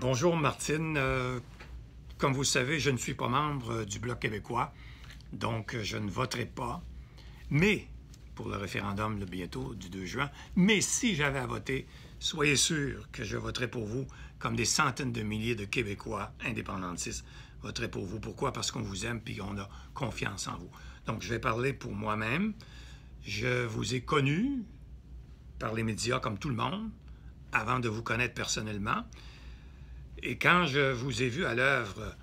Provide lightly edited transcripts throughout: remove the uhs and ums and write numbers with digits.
Bonjour Martine. Comme vous le savez, je ne suis pas membre du Bloc québécois, donc je ne voterai pas. Mais, pour le référendum bientôt du 2 juin, mais si j'avais à voter, soyez sûr que je voterai pour vous comme des centaines de milliers de Québécois indépendantistes voteraient pour vous. Pourquoi? Parce qu'on vous aime et on a confiance en vous. Donc, je vais parler pour moi-même. Je vous ai connu par les médias comme tout le monde, avant de vous connaître personnellement. Et quand je vous ai vu à l'œuvre,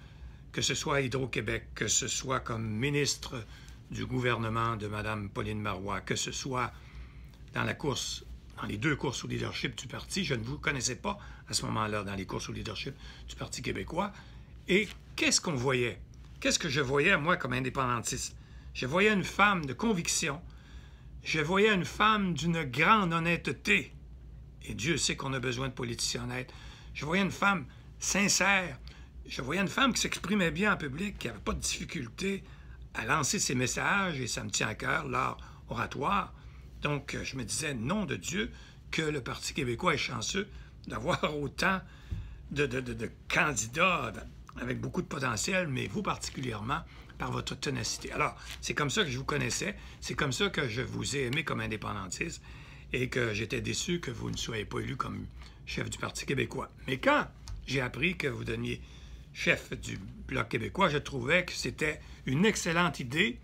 que ce soit à Hydro-Québec, que ce soit comme ministre du gouvernement de Mme Pauline Marois, que ce soit dans la course, dans les deux courses au leadership du parti, je ne vous connaissais pas à ce moment-là dans les courses au leadership du Parti québécois. Et qu'est-ce qu'on voyait? Qu'est-ce que je voyais, moi, comme indépendantiste? Je voyais une femme de conviction. Je voyais une femme d'une grande honnêteté. Et Dieu sait qu'on a besoin de politiciens honnêtes. Je voyais une femme sincère. Je voyais une femme qui s'exprimait bien en public, qui n'avait pas de difficulté à lancer ses messages, et ça me tient à cœur, l'art oratoire. Donc, je me disais, nom de Dieu, que le Parti québécois est chanceux d'avoir autant de candidats avec beaucoup de potentiel, mais vous particulièrement, par votre ténacité. Alors, c'est comme ça que je vous connaissais, c'est comme ça que je vous ai aimé comme indépendantiste, et que j'étais déçu que vous ne soyez pas élu comme chef du Parti québécois. Mais quand j'ai appris que vous deveniez chef du Bloc québécois, je trouvais que c'était une excellente idée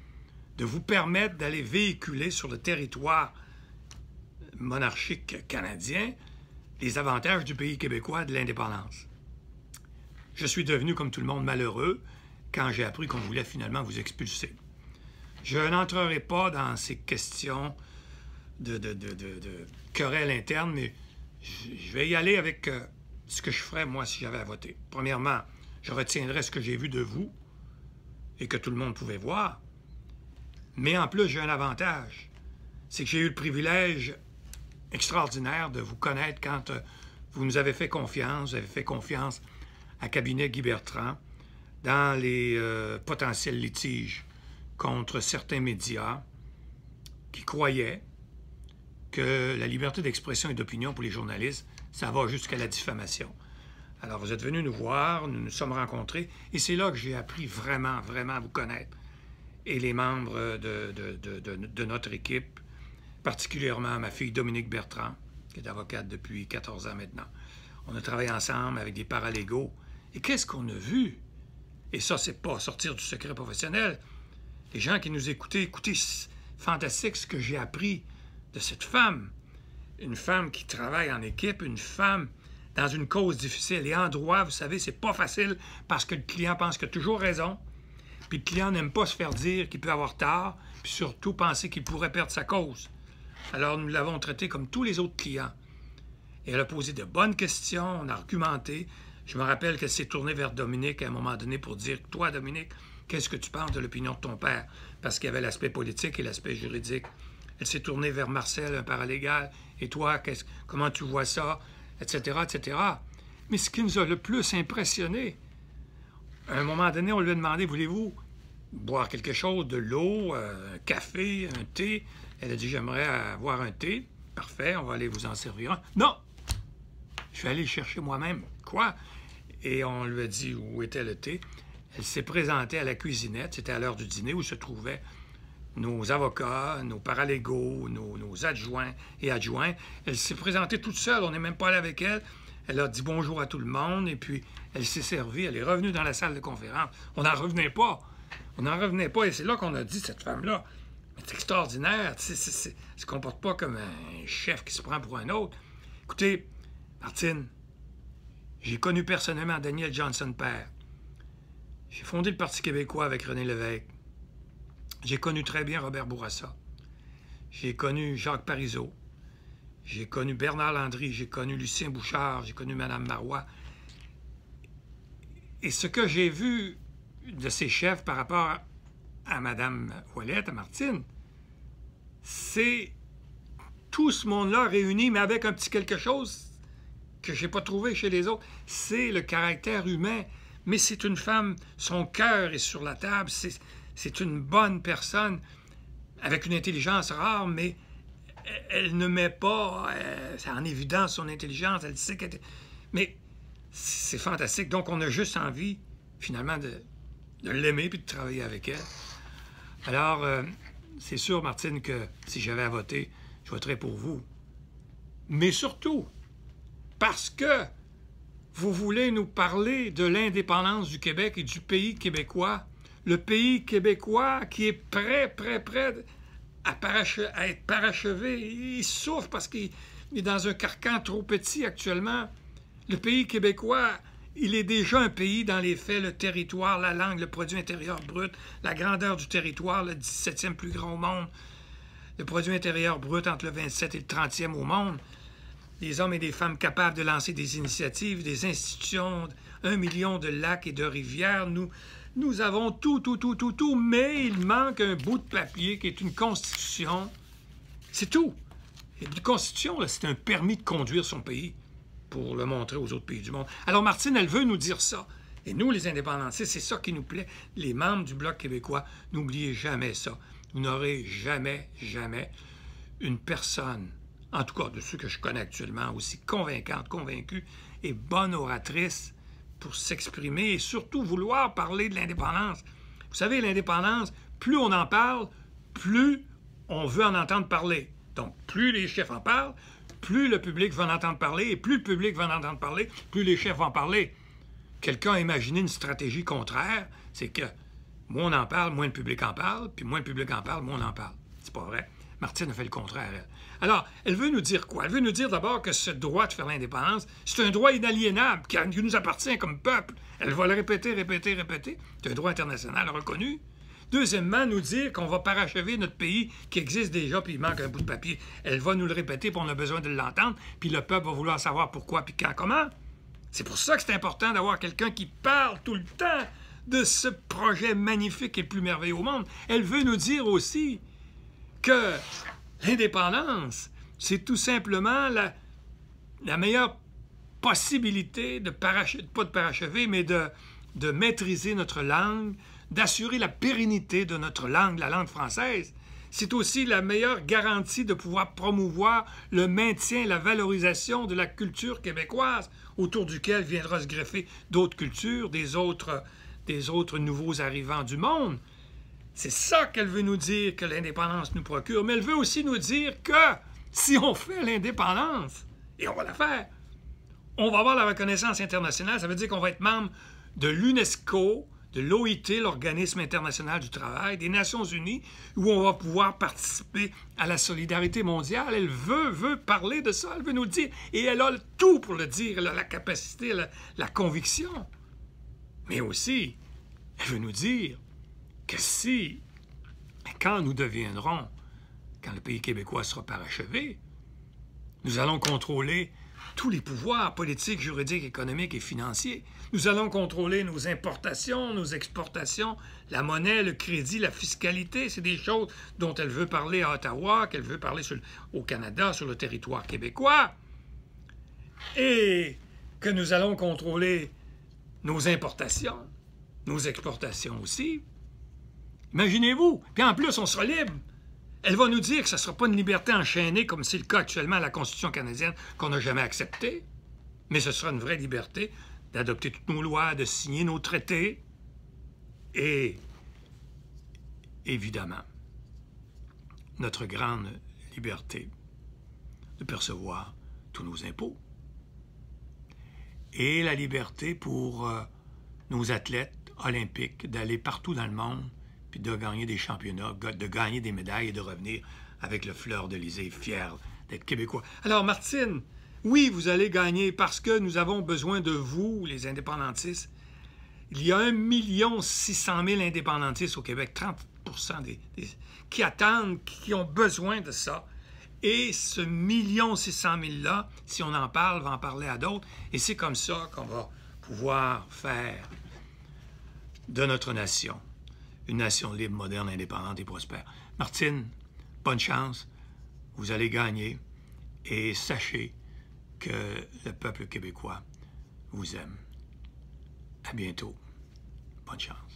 de vous permettre d'aller véhiculer sur le territoire monarchique canadien les avantages du pays québécois de l'indépendance. Je suis devenu, comme tout le monde, malheureux quand j'ai appris qu'on voulait finalement vous expulser. Je n'entrerai pas dans ces questions de querelles internes, mais je vais y aller avec ce que je ferais, moi, si j'avais à voter. Premièrement, je retiendrai ce que j'ai vu de vous et que tout le monde pouvait voir. Mais en plus, j'ai un avantage. C'est que j'ai eu le privilège extraordinaire de vous connaître quand vous nous avez fait confiance. Vous avez fait confiance à cabinet Guy Bertrand dans les potentiels litiges contre certains médias qui croyaient que la liberté d'expression et d'opinion pour les journalistes, ça va jusqu'à la diffamation. Alors, vous êtes venus nous voir, nous nous sommes rencontrés, et c'est là que j'ai appris vraiment, vraiment à vous connaître. Et les membres de notre équipe, particulièrement ma fille Dominique Bertrand, qui est avocate depuis 14 ans maintenant. On a travaillé ensemble avec des paralégaux. Et qu'est-ce qu'on a vu? Et ça, c'est pas sortir du secret professionnel. Les gens qui nous écoutaient, écoutez, fantastique ce que j'ai appris de cette femme. Une femme qui travaille en équipe, une femme dans une cause difficile. Et en droit, vous savez, c'est pas facile parce que le client pense qu'il a toujours raison. Puis le client n'aime pas se faire dire qu'il peut avoir tort, puis surtout penser qu'il pourrait perdre sa cause. Alors nous l'avons traité comme tous les autres clients. Et elle a posé de bonnes questions, on a argumenté. Je me rappelle qu'elle s'est tournée vers Dominique à un moment donné pour dire « Toi, Dominique, qu'est-ce que tu penses de l'opinion de ton père? » Parce qu'il y avait l'aspect politique et l'aspect juridique. Elle s'est tournée vers Marcel, un paralégal. « Et toi, comment tu vois ça? » etc., etc. Mais ce qui nous a le plus impressionné, à un moment donné, on lui a demandé « Voulez-vous boire quelque chose, de l'eau, un café, un thé? » Elle a dit « J'aimerais avoir un thé. » Parfait, on va aller vous en servir un. Non! Je vais aller le chercher moi-même. Quoi? Et on lui a dit où était le thé. Elle s'est présentée à la cuisinette, c'était à l'heure du dîner, où se trouvaient nos avocats, nos paralégaux, nos adjoints et adjoints. Elle s'est présentée toute seule, on n'est même pas allé avec elle. Elle a dit bonjour à tout le monde, et puis elle s'est servie, elle est revenue dans la salle de conférence. On n'en revenait pas. On n'en revenait pas, et c'est là qu'on a dit, cette femme-là, c'est extraordinaire, elle ne se comporte pas comme un chef qui se prend pour un autre. Écoutez, Martine, j'ai connu personnellement Daniel Johnson père. J'ai fondé le Parti québécois avec René Lévesque. J'ai connu très bien Robert Bourassa. J'ai connu Jacques Parizeau. J'ai connu Bernard Landry. J'ai connu Lucien Bouchard. J'ai connu Mme Marois. Et ce que j'ai vu de ces chefs par rapport à Mme Ouellette, à Martine, c'est tout ce monde-là réuni, mais avec un petit quelque chose que je n'ai pas trouvé chez les autres. C'est le caractère humain. Mais c'est une femme, son cœur est sur la table, c'est une bonne personne, avec une intelligence rare, mais elle ne met pas en évidence son intelligence, elle sait qu'elle... Mais c'est fantastique. Donc, on a juste envie, finalement, de l'aimer puis de travailler avec elle. Alors, c'est sûr, Martine, que si j'avais à voter, je voterais pour vous. Mais surtout, parce que vous voulez nous parler de l'indépendance du Québec et du pays québécois. Le pays québécois qui est prêt à être parachevé. Il souffre parce qu'il est dans un carcan trop petit actuellement. Le pays québécois, il est déjà un pays dans les faits, le territoire, la langue, le produit intérieur brut, la grandeur du territoire, le 17e plus grand au monde, le produit intérieur brut entre le 27 et le 30e au monde, des hommes et des femmes capables de lancer des initiatives, des institutions, 1 million de lacs et de rivières. Nous avons tout, mais il manque un bout de papier qui est une constitution. C'est tout. Et une constitution, c'est un permis de conduire son pays pour le montrer aux autres pays du monde. Alors, Martine, elle veut nous dire ça. Et nous, les indépendantistes, c'est ça qui nous plaît. Les membres du Bloc québécois, n'oubliez jamais ça. Vous n'aurez jamais une personne, en tout cas de ceux que je connais actuellement, aussi convaincante, convaincue et bonne oratrice pour s'exprimer et surtout vouloir parler de l'indépendance. Vous savez, l'indépendance, plus on en parle, plus on veut en entendre parler. Donc, plus les chefs en parlent, plus le public va en entendre parler, et plus le public va en entendre parler, plus les chefs vont en parler. Quelqu'un a imaginé une stratégie contraire, c'est que moins on en parle, moins le public en parle, puis moins le public en parle, moins on en parle. C'est pas vrai. Martine a fait le contraire, elle. Alors, elle veut nous dire quoi? Elle veut nous dire d'abord que ce droit de faire l'indépendance, c'est un droit inaliénable qui nous appartient comme peuple. Elle va le répéter. C'est un droit international reconnu. Deuxièmement, nous dire qu'on va parachever notre pays qui existe déjà, puis il manque un bout de papier. Elle va nous le répéter, puis on a besoin de l'entendre, puis le peuple va vouloir savoir pourquoi, puis quand, comment. C'est pour ça que c'est important d'avoir quelqu'un qui parle tout le temps de ce projet magnifique et le plus merveilleux au monde. Elle veut nous dire aussi que l'indépendance, c'est tout simplement la meilleure possibilité de pas de parachever, mais de maîtriser notre langue, d'assurer la pérennité de notre langue, la langue française. C'est aussi la meilleure garantie de pouvoir promouvoir le maintien et la valorisation de la culture québécoise, autour duquel viendra se greffer d'autres cultures, des autres nouveaux arrivants du monde. C'est ça qu'elle veut nous dire que l'indépendance nous procure, mais elle veut aussi nous dire que si on fait l'indépendance, et on va la faire, on va avoir la reconnaissance internationale, ça veut dire qu'on va être membre de l'UNESCO, de l'OIT, l'Organisme international du travail, des Nations unies, où on va pouvoir participer à la solidarité mondiale. Elle veut parler de ça, elle veut nous le dire, et elle a tout pour le dire, elle a la capacité, la conviction. Mais aussi, elle veut nous dire que quand nous deviendrons, quand le pays québécois sera parachevé, nous allons contrôler tous les pouvoirs politiques, juridiques, économiques et financiers. Nous allons contrôler nos importations, nos exportations, la monnaie, le crédit, la fiscalité. C'est des choses dont elle veut parler à Ottawa, qu'elle veut parler au Canada, sur le territoire québécois. Et que nous allons contrôler nos importations, nos exportations aussi. Imaginez-vous. Puis en plus, on sera libre. Elle va nous dire que ce ne sera pas une liberté enchaînée, comme c'est le cas actuellement à la Constitution canadienne, qu'on n'a jamais acceptée, mais ce sera une vraie liberté d'adopter toutes nos lois, de signer nos traités, et évidemment, notre grande liberté de percevoir tous nos impôts, et la liberté pour nos athlètes olympiques d'aller partout dans le monde, puis de gagner des championnats, de gagner des médailles et de revenir avec le fleur-de-lysée, fier d'être québécois. Alors, Martine, oui, vous allez gagner parce que nous avons besoin de vous, les indépendantistes. Il y a 1 600 000 indépendantistes au Québec, 30% qui attendent, qui ont besoin de ça. Et ce 1 600 000-là, si on en parle, va en parler à d'autres. Et c'est comme ça qu'on va pouvoir faire de notre nation une nation libre, moderne, indépendante et prospère. Martine, bonne chance. Vous allez gagner. Et sachez que le peuple québécois vous aime. À bientôt. Bonne chance.